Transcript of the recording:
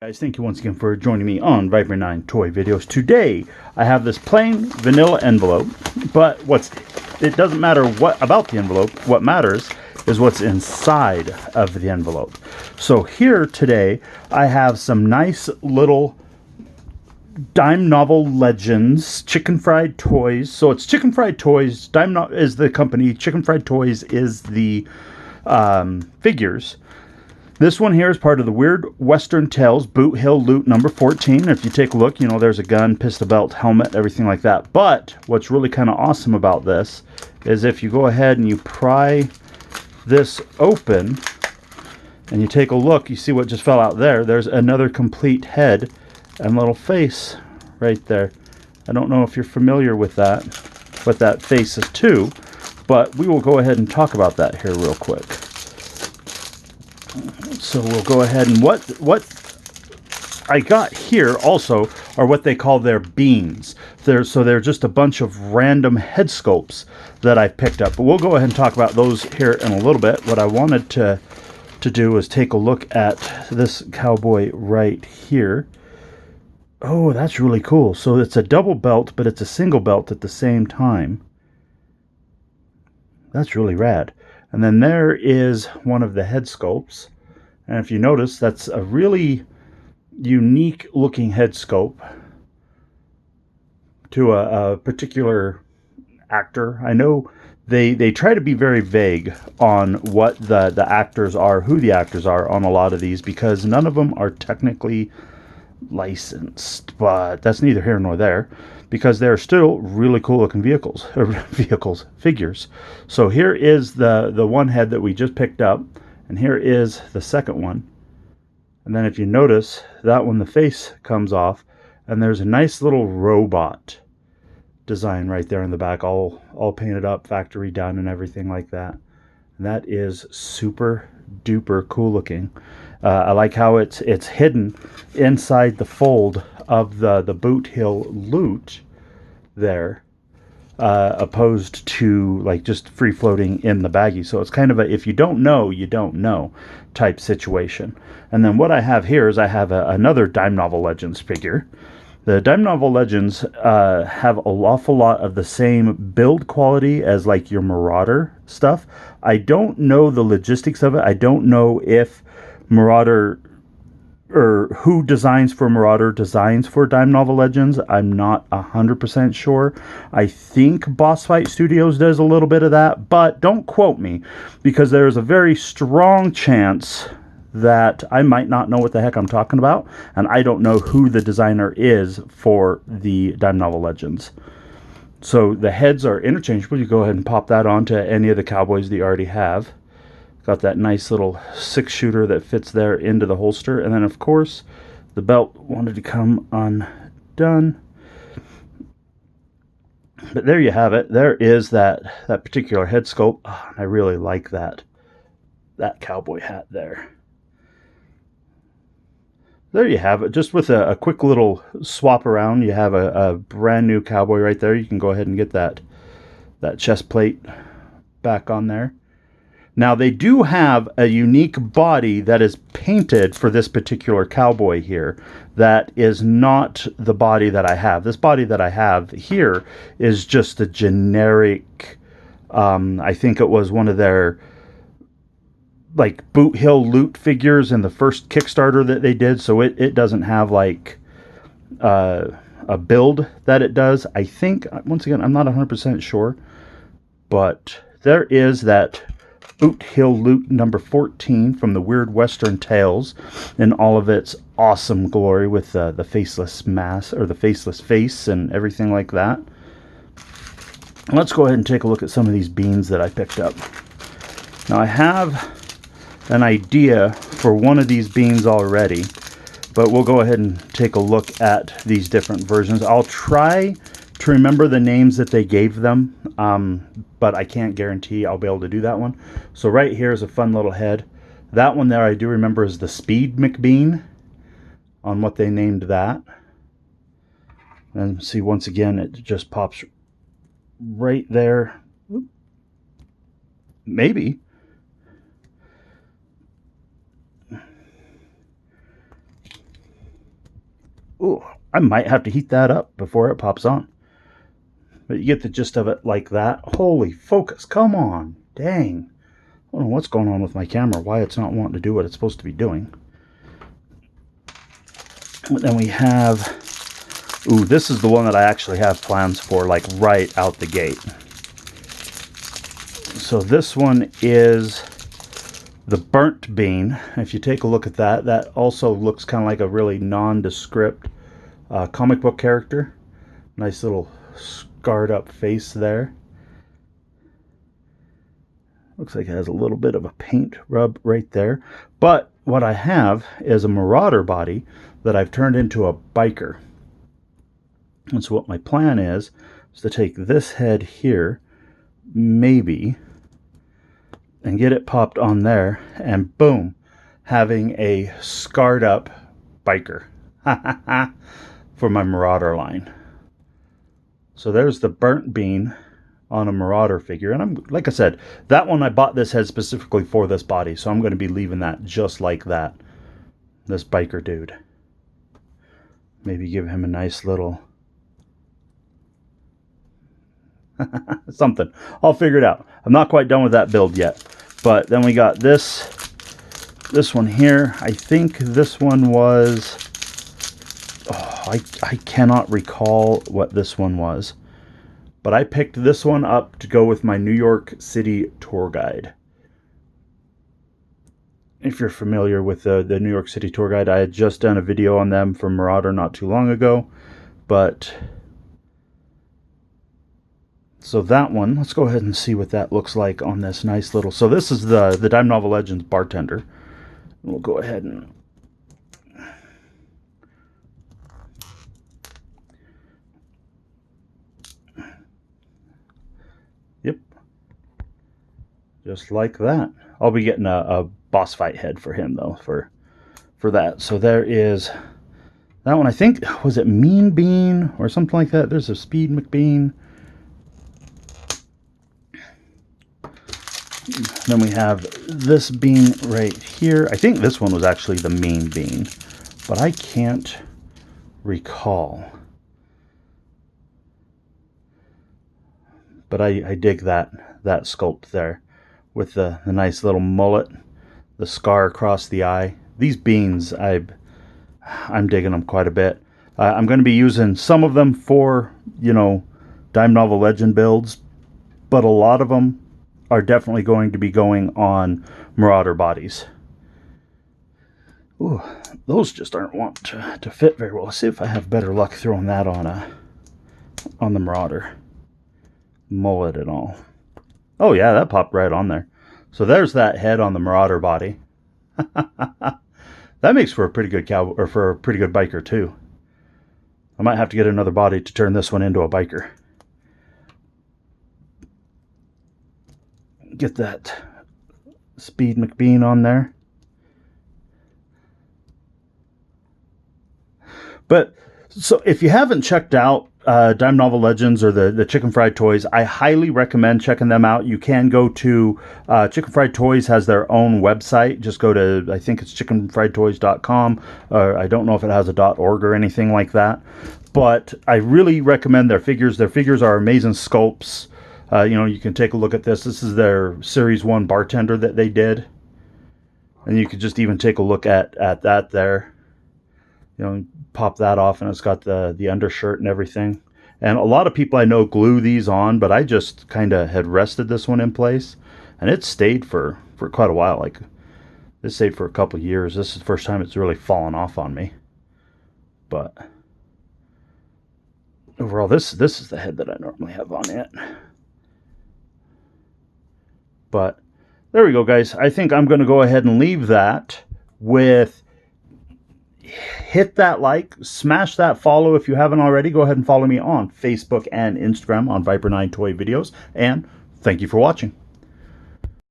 Guys, thank you once again for joining me on Viper 9 Toy Videos. Today, I have this plain vanilla envelope, but it doesn't matter what about the envelope. What matters is what's inside of the envelope. So here today, I have some nice little Dime Novel Legends Chicken Fried Toys. So it's Chicken Fried Toys. Is the company. Chicken Fried Toys is the figures. This one here is part of the Weird Western Tales Boot Hill Loot number 14. If you take a look, you know, there's a gun, pistol belt, helmet, everything like that. But what's really kind of awesome about this is if you go ahead and you pry this open and you take a look, you see what just fell out there. There's another complete head and little face right there. I don't know if you're familiar with that, what that face is too, but we will go ahead and talk about that here real quick. So we'll go ahead and what I got here also are what they call their beans. They're just a bunch of random head sculpts that I picked up. But we'll go ahead and talk about those here in a little bit. What I wanted to do is take a look at this cowboy right here. Oh, that's really cool. So it's a double belt, but it's a single belt at the same time. That's really rad. And then there is one of the head sculpts. And if you notice, that's a really unique looking head sculpt to a particular actor. I know they try to be very vague on what the actors are, who the actors are on a lot of these, because none of them are technically licensed, but that's neither here nor there, because they're still really cool looking figures. So here is the one head that we just picked up, and here is the second one. And then if you notice, that one, the face comes off, and there's a nice little robot design right there in the back, all painted up, factory done, and everything like that. And that is super duper cool looking. I like how it's hidden inside the fold of the Boot Hill Loot there, opposed to like just free floating in the baggie. So it's kind of a if you don't know, you don't know type situation. And then what I have here is I have another Dime Novel Legends figure. The Dime Novel Legends have an awful lot of the same build quality as like your Marauder stuff. I don't know the logistics of it. I don't know if Marauder or who designs for Marauder designs for Dime Novel Legends. I'm not 100% sure. I think Boss Fight Studios does a little bit of that, but don't quote me, because there's a very strong chance that I might not know what the heck I'm talking about, and I don't know who the designer is for the Dime Novel Legends. So the heads are interchangeable. You go ahead and pop that onto any of the cowboys that you already have. Got that nice little 6-shooter that fits there into the holster. And then, of course, the belt wanted to come undone. But there you have it. There is that particular head sculpt. Oh, I really like that cowboy hat there. There you have it. Just with a quick little swap around, you have a brand new cowboy right there. You can go ahead and get that chest plate back on there. Now, they do have a unique body that is painted for this particular cowboy here. That is not the body that I have. This body that I have here is just a generic, I think it was one of their like Boot Hill Loot figures in the first Kickstarter that they did. So it doesn't have like a build that it does. I think, once again, I'm not 100% sure. But there is that Boot Hill Loot number 14 from the Weird Western Tales in all of its awesome glory with the faceless mask, or the faceless face and everything like that. Let's go ahead and take a look at some of these beans that I picked up. Now I have an idea for one of these beans already, but we'll go ahead and take a look at these different versions. I'll try to remember the names that they gave them, but I can't guarantee I'll be able to do that one. So right here is a fun little head. That one there I do remember is the Speed McBean, on what they named that. And see, once again, it just pops right there. Maybe. Ooh, I might have to heat that up before it pops on. But you get the gist of it like that. Holy focus, come on. Dang. I don't know what's going on with my camera, why it's not wanting to do what it's supposed to be doing. But then we have, ooh, this is the one that I actually have plans for, like right out the gate. So this one is the burnt bean. If you take a look at that, that also looks kind of like a really nondescript comic book character. Nice little scarred up face there. Looks like it has a little bit of a paint rub right there. But what I have is a Marauder body that I've turned into a biker. And so what my plan is to take this head here, maybe, and get it popped on there, and boom, having a scarred up biker for my Marauder line. So there's the burnt bean on a Marauder figure, and I'm, like I said, that one I bought this head specifically for this body, so I'm going to be leaving that just like that. This biker dude. Maybe give him a nice little something. I'll figure it out. I'm not quite done with that build yet. But then we got this one here. I think this one was, oh, I cannot recall what this one was. But I picked this one up to go with my New York City tour guide. If you're familiar with the New York City tour guide, I had just done a video on them for Marauder not too long ago. But so that one, let's go ahead and see what that looks like on this nice little, so this is the Dime Novel Legends Bartender. We'll go ahead and yep, just like that. I'll be getting a boss fight head for him though, for that. So there is that one. I think, was it Mean Bean or something like that? There's a Speed McBean. Then we have this bean right here. I think this one was actually the Mean Bean, but I can't recall. But I dig that sculpt there with the nice little mullet, the scar across the eye. These beans, I'm digging them quite a bit. I'm going to be using some of them for, you know, Dime Novel Legend builds, but a lot of them are definitely going to be going on Marauder bodies. Ooh, those just aren't wanting to fit very well. Let's see if I have better luck throwing that on the Marauder. Mullet and all. Oh yeah, that popped right on there. So there's that head on the Marauder body. That makes for a pretty good cow, or for a pretty good biker too. I might have to get another body to turn this one into a biker. Get that Speed McBean on there. But so if you haven't checked out Dime Novel Legends or the Chicken Fried Toys, I highly recommend checking them out. You can go to Chicken Fried Toys has their own website. Just go to, I think it's chickenfriedtoys.com. I don't know if it has a .org or anything like that. But I really recommend their figures. Their figures are amazing sculpts. You know, you can take a look at this. This is their Series 1 Bartender that they did. And you could just even take a look at that there. You know, pop that off and it's got the undershirt and everything. And a lot of people I know glue these on, but I just kind of had rested this one in place. And it stayed for quite a while. Like, this stayed for a couple of years. This is the first time it's really fallen off on me. But overall, this is the head that I normally have on it. But there we go, guys. I think I'm going to go ahead and leave that with, hit that like, smash that follow if you haven't already. Go ahead and follow me on Facebook and Instagram on Viper9 Toy Videos. And thank you for watching.